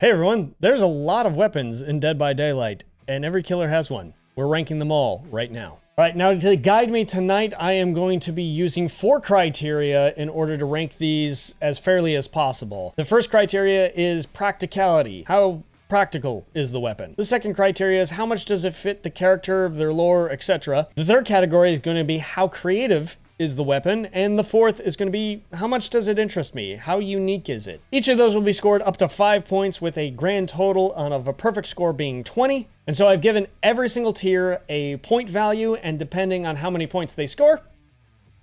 Hey everyone, there's a lot of weapons in Dead by Daylight, and every killer has one. We're ranking them all right now. Alright, now to guide me tonight, I am going to be using 4 criteria in order to rank these as fairly as possible. The first criteria is practicality. How practical is the weapon? The second criteria is how much does it fit the character, their lore, etc. The third category is going to be how creative is the weapon, and the fourth is going to be how much does it interest me? How unique is it? Each of those will be scored up to 5 points with a grand total of a perfect score being 20. And so I've given every single tier a point value, and depending on how many points they score,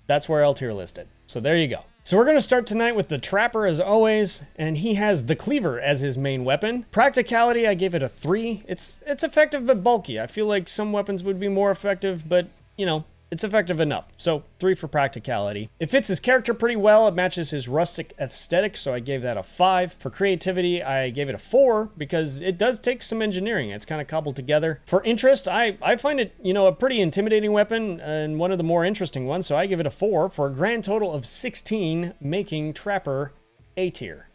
that's where I'll tier list it. So there you go. So we're going to start tonight with the Trapper as always, and he has the Cleaver as his main weapon. Practicality, I gave it a 3. It's effective but bulky. I feel like some weapons would be more effective, but you know, it's effective enough. So 3 for practicality. It fits his character pretty well. It matches his rustic aesthetic, so I gave that a 5. For creativity, I gave it a 4 because it does take some engineering. It's kind of cobbled together. For interest, I find it, you know, a pretty intimidating weapon and one of the more interesting ones, so I give it a 4 for a grand total of 16, making Trapper A tier.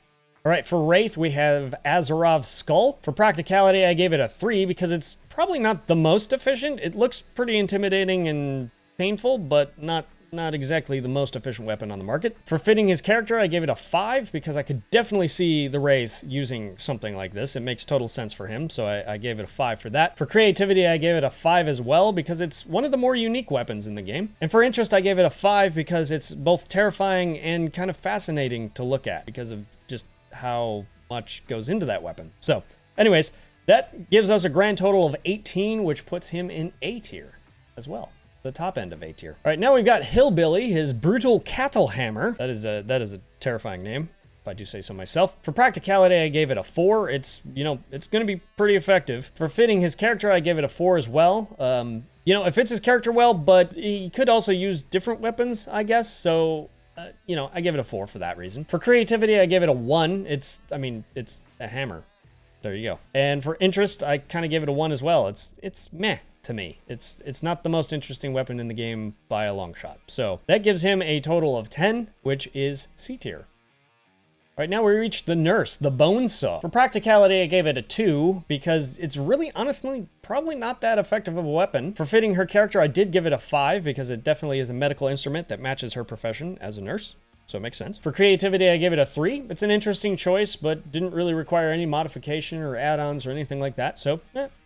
All right, for Wraith, we have Azarov's Skull. For practicality, I gave it a 3 because it's probably not the most efficient. It looks pretty intimidating and painful, but not exactly the most efficient weapon on the market. For fitting his character, I gave it a 5 because I could definitely see the Wraith using something like this. It makes total sense for him, so I gave it a 5 for that. For creativity, I gave it a 5 as well because it's one of the more unique weapons in the game. And for interest, I gave it a 5 because it's both terrifying and kind of fascinating to look at because of just how much goes into that weapon. So anyways, that gives us a grand total of 18, which puts him in A tier as well. The top end of A tier. All right, now we've got Hillbilly, his brutal cattle hammer. That is a terrifying name, if I do say so myself. For practicality, I gave it a 4. It's, you know, it's going to be pretty effective. For fitting his character, I gave it a 4 as well. You know, it fits his character well, but he could also use different weapons, I guess. So, you know, I give it a 4 for that reason. For creativity, I gave it a 1. It's a hammer. There you go. And for interest, I kind of gave it a 1 as well. It's meh to me. It's not the most interesting weapon in the game by a long shot. So that gives him a total of 10, which is C tier. Right now we reach the Nurse, the Bone Saw. For practicality, I gave it a 2 because it's really honestly probably not that effective of a weapon. For fitting her character, I did give it a 5 because it definitely is a medical instrument that matches her profession as a nurse. So it makes sense. For creativity, I gave it a 3. It's an interesting choice, but didn't really require any modification or add-ons or anything like that. So,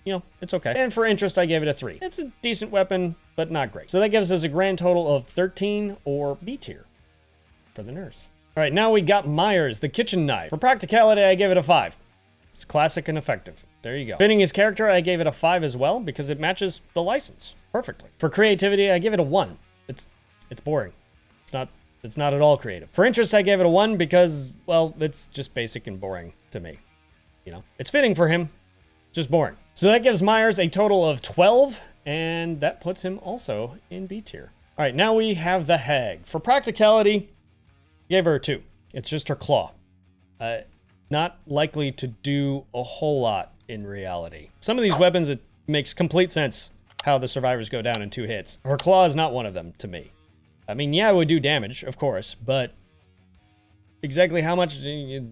you know, it's okay. And for interest, I gave it a 3. It's a decent weapon, but not great. So that gives us a grand total of 13 or B tier for the Nurse. All right, now we got Myers, the kitchen knife. For practicality, I gave it a 5. It's classic and effective. There you go. Fitting his character, I gave it a 5 as well because it matches the license perfectly. For creativity, I give it a 1. It's boring. It's not at all creative. For interest, I gave it a 1 because, well, it's just basic and boring to me. You know, it's fitting for him, just boring. So that gives Myers a total of 12, and that puts him also in B tier. All right, now we have the Hag. For practicality, gave her a 2. It's just her claw. Not likely to do a whole lot in reality. Some of these weapons, it makes complete sense how the survivors go down in 2 hits. Her claw is not one of them to me. I mean, yeah, it would do damage, of course, but exactly how much,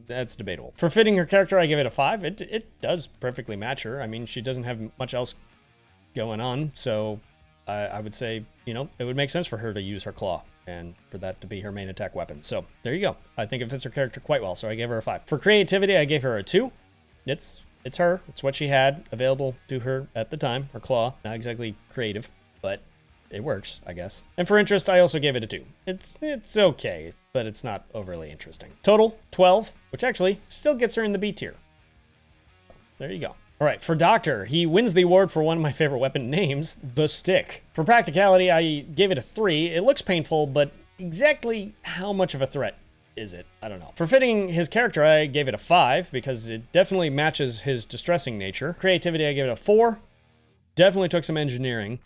that's debatable. For fitting her character, I give it a 5. It does perfectly match her. I mean, she doesn't have much else going on, so I would say, you know, it would make sense for her to use her claw and for that to be her main attack weapon. So there you go. I think it fits her character quite well, so I gave her a 5. For creativity, I gave her a 2. It's her. It's what she had available to her at the time, her claw. Not exactly creative, but it works, I guess. And for interest, I also gave it a 2. It's okay, but it's not overly interesting. Total, 12, which actually still gets her in the B tier. There you go. All right, for Doctor, he wins the award for one of my favorite weapon names, the Stick. For practicality, I gave it a 3. It looks painful, but exactly how much of a threat is it? I don't know. For fitting his character, I gave it a 5 because it definitely matches his distressing nature. Creativity, I gave it a 4. Definitely took some engineering.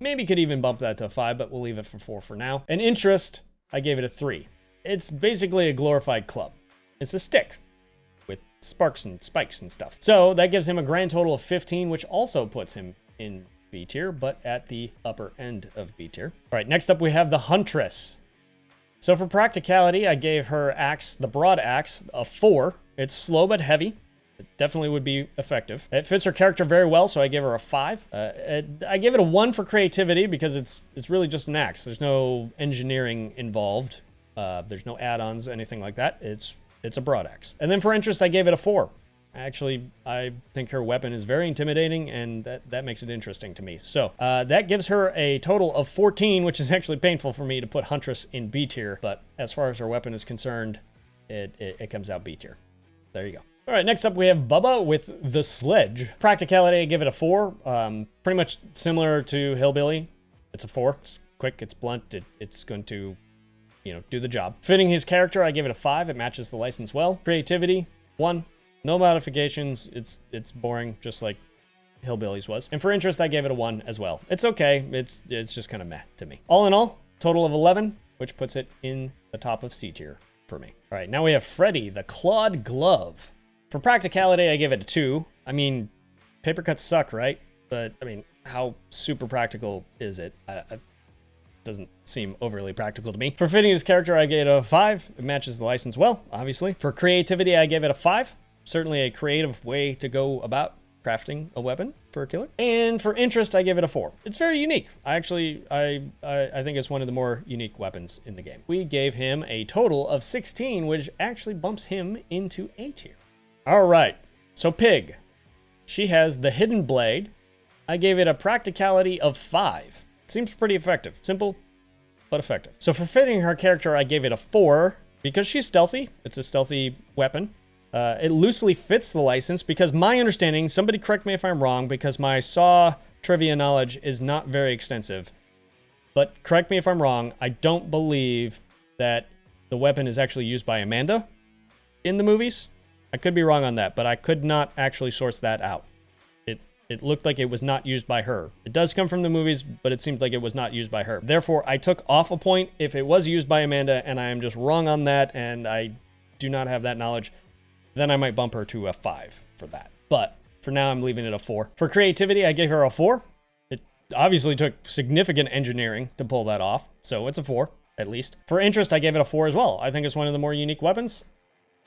Maybe could even bump that to a 5, but we'll leave it for 4 for now. And interest, I gave it a 3. It's basically a glorified club. It's a stick with sparks and spikes and stuff. So that gives him a grand total of 15, which also puts him in B tier, but at the upper end of B tier. All right, next up we have the Huntress. So for practicality, I gave her axe, the broad axe, a 4. It's slow but heavy. It definitely would be effective. It fits her character very well, so I give her a 5. I give it a 1 for creativity because it's really just an axe. There's no engineering involved. There's no add-ons, anything like that. It's a broad axe. And then for interest, I gave it a 4. Actually, I think her weapon is very intimidating, and that makes it interesting to me. So that gives her a total of 14, which is actually painful for me to put Huntress in B tier. But as far as her weapon is concerned, it comes out B tier. There you go. All right, next up we have Bubba with the Sledge. Practicality, I give it a 4. Pretty much similar to Hillbilly. It's a 4. It's quick, it's blunt, it's going to, do the job. Fitting his character, I give it a 5. It matches the license well. Creativity, 1. No modifications. It's boring, just like Hillbilly's was. And for interest, I gave it a 1 as well. It's okay. It's just kind of meh to me. All in all, total of 11, which puts it in the top of C tier for me. All right, now we have Freddy, the Clawed Glove. For practicality, I give it a 2. I mean, paper cuts suck, right? But, I mean, how super practical is it? Doesn't seem overly practical to me. For fitting his character, I gave it a 5. It matches the license well, obviously. For creativity, I gave it a 5. Certainly a creative way to go about crafting a weapon for a killer. And for interest, I give it a 4. It's very unique. I think it's one of the more unique weapons in the game. We gave him a total of 16, which actually bumps him into A tier. All right, so Pig. She has the Hidden Blade. I gave it a practicality of 5. Seems pretty effective. Simple, but effective. So for fitting her character, I gave it a 4 because she's stealthy. It's a stealthy weapon. It loosely fits the license because my understanding, somebody correct me if I'm wrong, because my Saw trivia knowledge is not very extensive, but correct me if I'm wrong, I don't believe that the weapon is actually used by Amanda in the movies. I could be wrong on that, but I could not actually source that out. It looked like it was not used by her. It does come from the movies, but it seemed like it was not used by her. Therefore, I took off a point if it was used by Amanda, and I am just wrong on that, and I do not have that knowledge. Then I might bump her to a 5 for that. But for now, I'm leaving it a 4. For creativity, I gave her a 4. It obviously took significant engineering to pull that off, so it's a 4, at least. For interest, I gave it a 4 as well. I think it's one of the more unique weapons.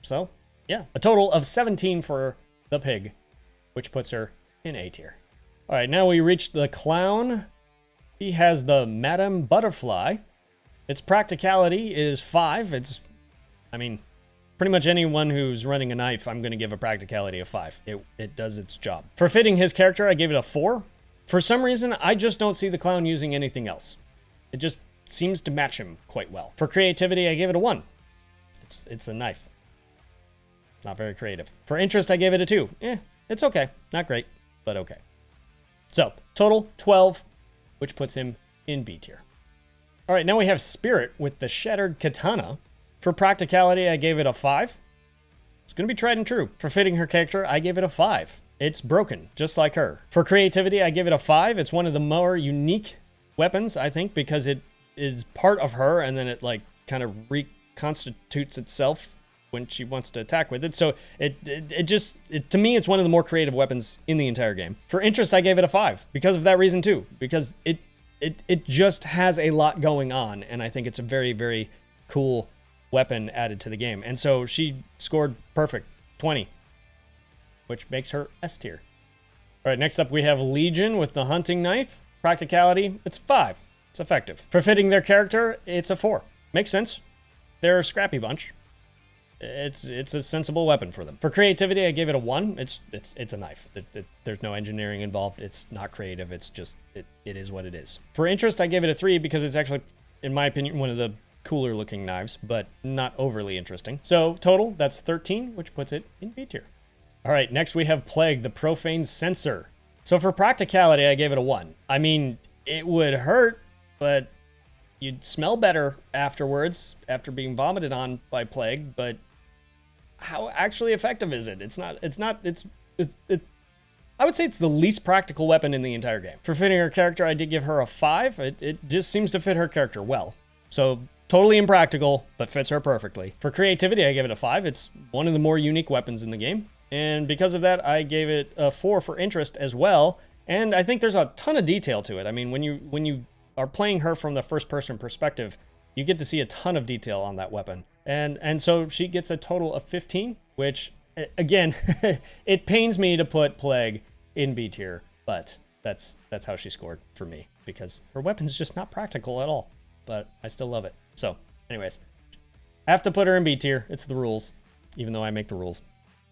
So, yeah. A total of 17 for the Pig, which puts her in A tier. All right, now we reach the Clown. He has the Madame Butterfly. Its practicality is 5. Pretty much anyone who's running a knife, I'm going to give a practicality of 5. It does its job. For fitting his character, I gave it a 4. For some reason, I just don't see the Clown using anything else. It just seems to match him quite well. For creativity, I gave it a 1. It's a knife. Not very creative. For interest, I gave it a 2. It's okay. Not great, but okay. So, total 12, which puts him in B tier. All right, now we have Spirit with the Shattered Katana. For practicality, I gave it a 5. It's going to be tried and true. For fitting her character, I gave it a 5. It's broken, just like her. For creativity, I give it a 5. It's one of the more unique weapons, I think, because it is part of her, and then it, kind of reconstitutes itself when she wants to attack with it. So to me, it's one of the more creative weapons in the entire game. For interest, I gave it a 5 because of that reason too, because it just has a lot going on, and I think it's a very, very cool weapon added to the game. And so she scored perfect, 20, which makes her S tier. All right, next up we have Legion with the hunting knife. Practicality, it's 5. It's effective. For fitting their character, it's a 4. Makes sense. They're a scrappy bunch. It's a sensible weapon for them. For creativity, I gave it a 1. It's a knife. There's no engineering involved. It's not creative. It's just, it is what it is. For interest, I gave it a 3 because it's actually, in my opinion, one of the cooler looking knives, but not overly interesting. So total, that's 13, which puts it in B tier. All right, next we have Plague, the Profane Censor. So for practicality, I gave it a 1. I mean, it would hurt, but you'd smell better afterwards after being vomited on by Plague, but how actually effective is it? I would say it's the least practical weapon in the entire game. For fitting her character, I did give her a 5. It just seems to fit her character well. So totally impractical, but fits her perfectly. For creativity, I gave it a 5. It's one of the more unique weapons in the game. And because of that, I gave it a 4 for interest as well. And I think there's a ton of detail to it. I mean, when you are playing her from the first person perspective, you get to see a ton of detail on that weapon. And so she gets a total of 15, which again, it pains me to put Plague in B tier, but that's how she scored for me because her weapon's just not practical at all, but I still love it. So anyways, I have to put her in B tier. It's the rules, even though I make the rules.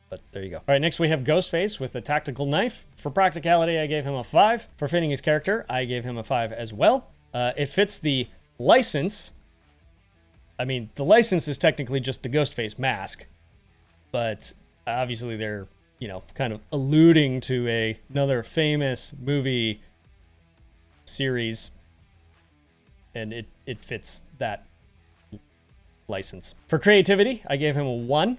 But there you go. All right, next we have Ghostface with the tactical knife. For practicality, I gave him a 5. For fitting his character, I gave him a 5 as well. It fits the license. I mean, the license is technically just the Ghostface mask, but obviously they're, you know, kind of alluding to another famous movie series, and it fits that license. For creativity, I gave him a 1.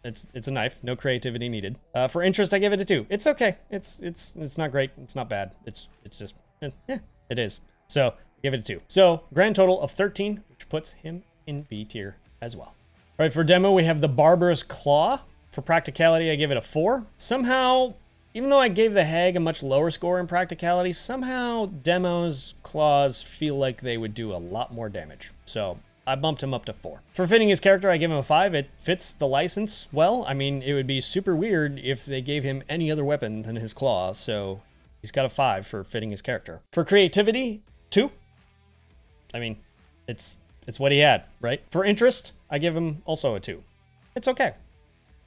It's a knife, no creativity needed. For interest, I give it a 2. It's okay. It's not great. It's not bad. It's just, yeah, it is. So give it a 2. So grand total of 13, which puts him in B tier as well. All right, for demo, we have the Barbarous Claw. For practicality, I give it a 4. Somehow, even though I gave the Hag a much lower score in practicality, somehow Demo's claws feel like they would do a lot more damage. So I bumped him up to 4. For fitting his character, I give him a 5. It fits the license well. I mean, it would be super weird if they gave him any other weapon than his claw, so he's got a 5 for fitting his character. For creativity, 2. I mean, it's what he had, right? For interest, I give him also a 2. It's okay.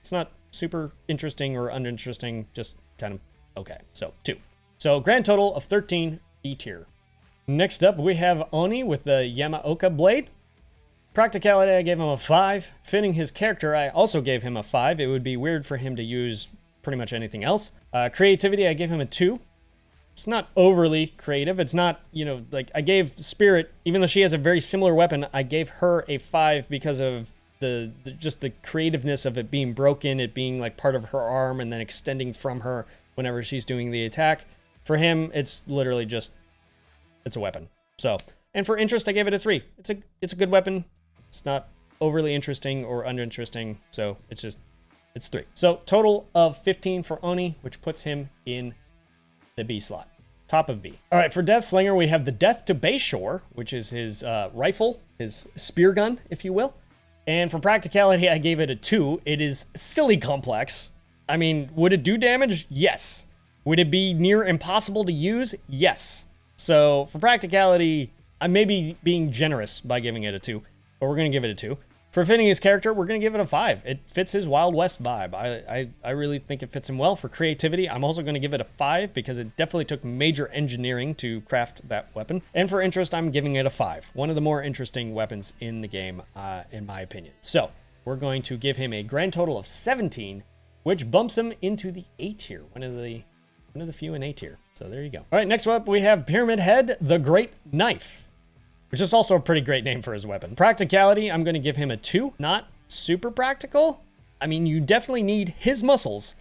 It's not super interesting or uninteresting, just kind of okay. So 2. So grand total of 13, B tier. Next up, we have Oni with the Yamaoka blade. Practicality, I gave him a 5. Fitting his character, I also gave him a 5. It would be weird for him to use pretty much anything else. Creativity, I gave him a 2. It's not overly creative. It's not, you know, like I gave Spirit, even though she has a very similar weapon, I gave her a 5 because of just the creativeness of it being broken, it being like part of her arm and then extending from her whenever she's doing the attack. For him, it's literally just, it's a weapon. So, and for interest, I gave it a 3. It's a good weapon. It's not overly interesting or uninteresting, so it's 3. So total of 15 for Oni, which puts him in the B slot, top of B. All right, for Deathslinger, we have the Death to Bayshore, which is his rifle, his spear gun, if you will. And for practicality, I gave it a 2. It is silly complex. I mean, would it do damage? Yes. Would it be near impossible to use? Yes. So for practicality, I may be being generous by giving it a 2, but we're going to give it a 2. For fitting his character, we're going to give it a 5. It fits his Wild West vibe. I really think it fits him well. For creativity, I'm also going to give it a 5 because it definitely took major engineering to craft that weapon. And for interest, I'm giving it a 5. One of the more interesting weapons in the game, in my opinion. So we're going to give him a grand total of 17, which bumps him into the A tier. One of the few in A tier. So there you go. All right, next up, we have Pyramid Head, the Great Knife, which is also a pretty great name for his weapon. Practicality, I'm going to give him a 2. Not super practical. I mean, you definitely need his muscles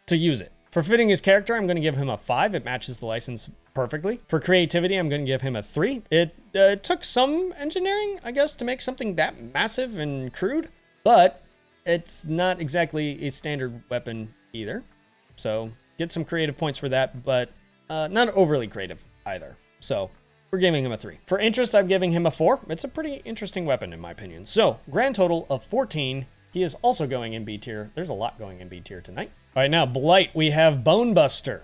to use it. For fitting his character, I'm going to give him a 5. It matches the license perfectly. For creativity, I'm going to give him a 3. It took some engineering, I guess, to make something that massive and crude, but it's not exactly a standard weapon either. So get some creative points for that, but not overly creative either. So we're giving him a 3. For interest, I'm giving him a 4. It's a pretty interesting weapon, in my opinion. So, grand total of 14. He is also going in B tier. There's a lot going in B tier tonight. All right, now, Blight. We have Bone Buster,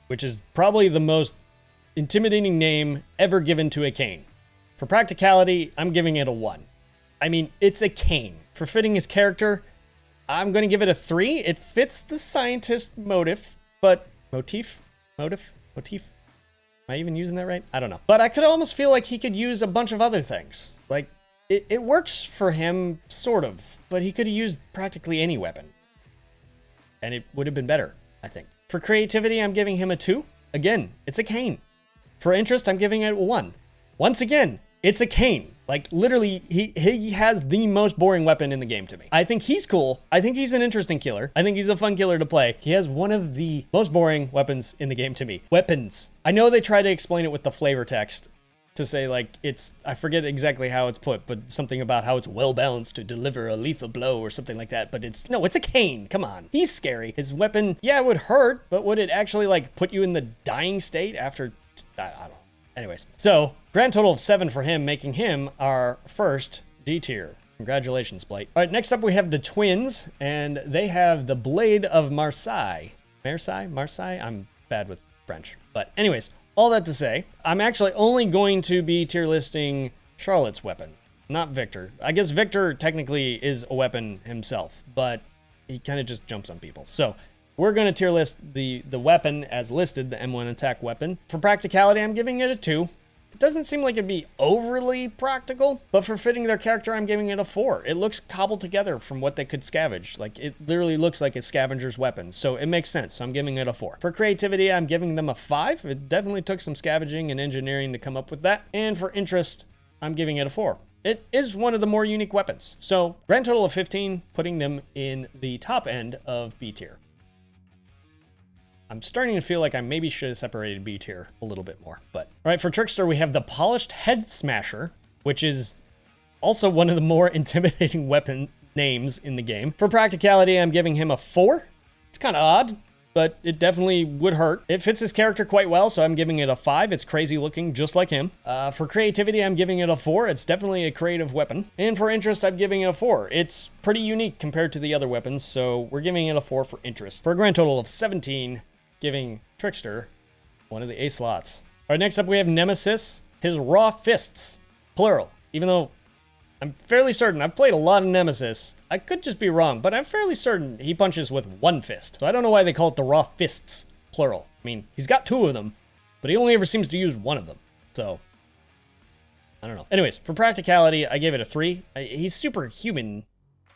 which is probably the most intimidating name ever given to a cane. For practicality, I'm giving it a 1. I mean, it's a cane. For fitting his character, I'm going to give it a 3. It fits the scientist motif, but... Motif? Am I even using that right? I don't know. But I could almost feel like he could use a bunch of other things. Like, it works for him, sort of, but he could have used practically any weapon. And it would have been better, I think. For creativity, I'm giving him a 2. Again, it's a cane. For interest, I'm giving it a 1. Once again, it's a cane. Like, literally, he has the most boring weapon in the game to me. I think he's cool. I think he's an interesting killer. I think he's a fun killer to play. He has one of the most boring weapons in the game to me. Weapons. I know they try to explain it with the flavor text to say, like, it's, I forget exactly how it's put, but something about how it's well-balanced to deliver a lethal blow or something like that. But it's, no, it's a cane. Come on. He's scary. His weapon, yeah, it would hurt, but would it actually, like, put you in the dying state after, I don't know. Anyways, so grand total of 7 for him, making him our first D tier. Congratulations, Blight. All right, next up we have the twins, and they have the Blade of Marseille. Marseille? I'm bad with French. But anyways, all that to say, I'm actually only going to be tier listing Charlotte's weapon, not Victor. I guess Victor technically is a weapon himself, but he kind of just jumps on people. So we're going to tier list the weapon as listed, the M1 attack weapon. For practicality, I'm giving it a 2. It doesn't seem like it'd be overly practical, but for fitting their character, I'm giving it a 4. It looks cobbled together from what they could scavenge. Like, it literally looks like a scavenger's weapon, so it makes sense. So I'm giving it a 4. For creativity, I'm giving them a 5. It definitely took some scavenging and engineering to come up with that. And for interest, I'm giving it a 4. It is one of the more unique weapons. So grand total of 15, putting them in the top end of B tier. I'm starting to feel like I maybe should have separated B tier a little bit more, but. All right, for Trickster, we have the Polished Head Smasher, which is also one of the more intimidating weapon names in the game. For practicality, I'm giving him a 4. It's kind of odd, but it definitely would hurt. It fits his character quite well, so I'm giving it a 5. It's crazy looking, just like him. For creativity, I'm giving it a 4. It's definitely a creative weapon. And for interest, I'm giving it a 4. It's pretty unique compared to the other weapons, so we're giving it a 4 for interest. For a grand total of 17, giving Trickster one of the A slots. All right, next up we have Nemesis. His raw fists, plural. Even though I'm fairly certain, I've played a lot of Nemesis. I could just be wrong, but I'm fairly certain he punches with one fist. So I don't know why they call it the raw fists, plural. I mean, he's got 2 of them, but he only ever seems to use 1 of them. So, I don't know. Anyways, for practicality, I gave it a 3. He's superhuman.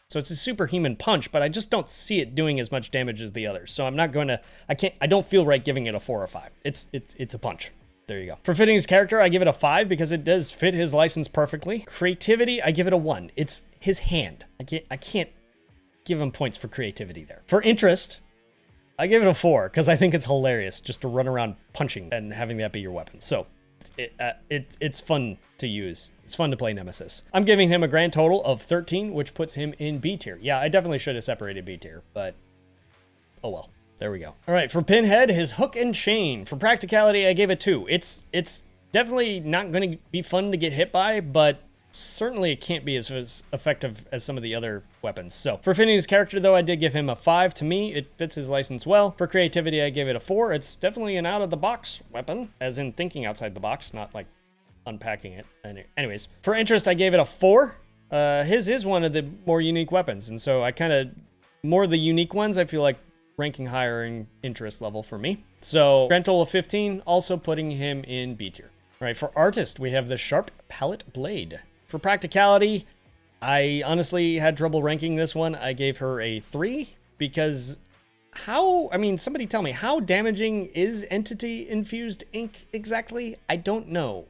So it's a superhuman punch, but I just don't see it doing as much damage as the others. So I'm not going to, I don't feel right giving it a 4 or 5. It's a punch. There you go. For fitting his character, I give it a 5 because it does fit his license perfectly. Creativity, I give it a 1. It's his hand. I can't give him points for creativity there. For interest, I give it a 4 because I think it's hilarious just to run around punching and having that be your weapon. So it's fun to use. It's fun to play Nemesis. I'm giving him a grand total of 13, which puts him in B tier. Yeah, I definitely should have separated B tier, but oh well. There we go. All right, for Pinhead, his hook and chain. For practicality, I gave it 2. It's definitely not going to be fun to get hit by, but certainly it can't be as effective as some of the other weapons. So for fitting his character, though, I did give him a 5. To me, it fits his license well. For creativity, I gave it a 4. It's definitely an out-of-the-box weapon, as in thinking outside the box, not like unpacking it. Anyways, for interest, I gave it a 4. His is one of the more unique weapons, and so I kind of, more of the unique ones, I feel like ranking higher in interest level for me. So grand total of 15, also putting him in B tier. All right, for artist, we have the Sharp Palette Blade. For practicality, I honestly had trouble ranking this one. I gave her a 3 because somebody tell me, how damaging is entity infused ink exactly? I don't know.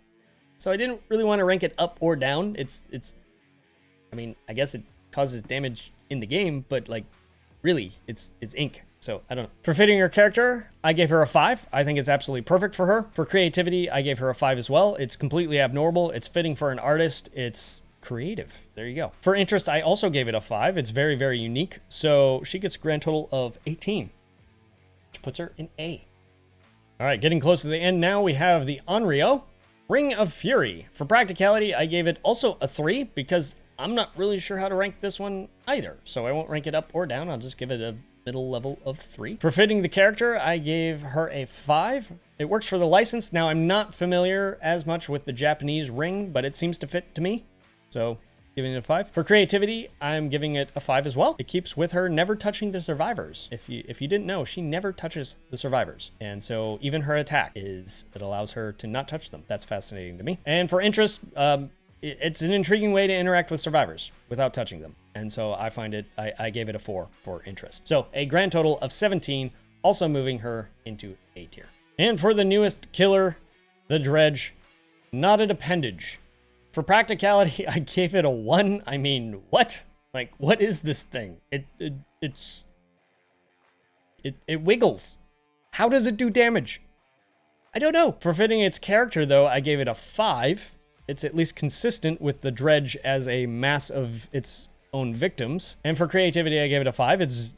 So I didn't really want to rank it up or down. I guess it causes damage in the game, but like really it's ink. So I don't know. For fitting her character, I gave her a 5. I think it's absolutely perfect for her. For creativity, I gave her a 5 as well. It's completely abnormal. It's fitting for an artist. It's creative. There you go. For interest, I also gave it a 5. It's very, very unique. So she gets a grand total of 18, which puts her in A. All right, getting close to the end now, we have the Onryo Ring of Fury. For practicality, I gave it also a 3 because I'm not really sure how to rank this one either. So I won't rank it up or down. I'll just give it a middle level of 3. For fitting the character, I gave her a 5. It works for the license. Now, I'm not familiar as much with the Japanese ring, but it seems to fit to me. So, giving it a 5. For creativity, I'm giving it a 5 as well. It keeps with her never touching the survivors. If you didn't know, she never touches the survivors. And so, even her attack it allows her to not touch them. That's fascinating to me. And for interest, it's an intriguing way to interact with survivors without touching them. And so I find it, I gave it a 4 for interest. So a grand total of 17, also moving her into A tier. And for the newest killer, the Dredge, Knotted Appendage. For practicality, I gave it a 1. I mean, what? Like, what is this thing? It wiggles. How does it do damage? I don't know. For fitting its character, though, I gave it a 5. It's at least consistent with the Dredge as a mass of its own victims. And for creativity, I gave it a 5. It's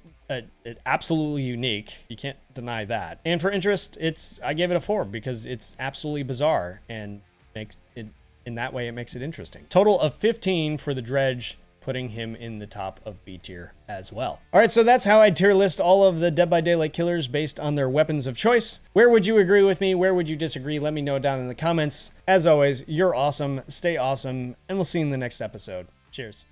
absolutely unique. You can't deny that. And for interest, I gave it a 4 because it's absolutely bizarre and makes it, in that way, it makes it interesting. Total of 15 for the Dredge, putting him in the top of B tier as well. All right, so that's how I tier list all of the Dead by Daylight killers based on their weapons of choice. Where would you agree with me? Where would you disagree? Let me know down in the comments. As always, you're awesome, stay awesome, and we'll see you in the next episode. Cheers.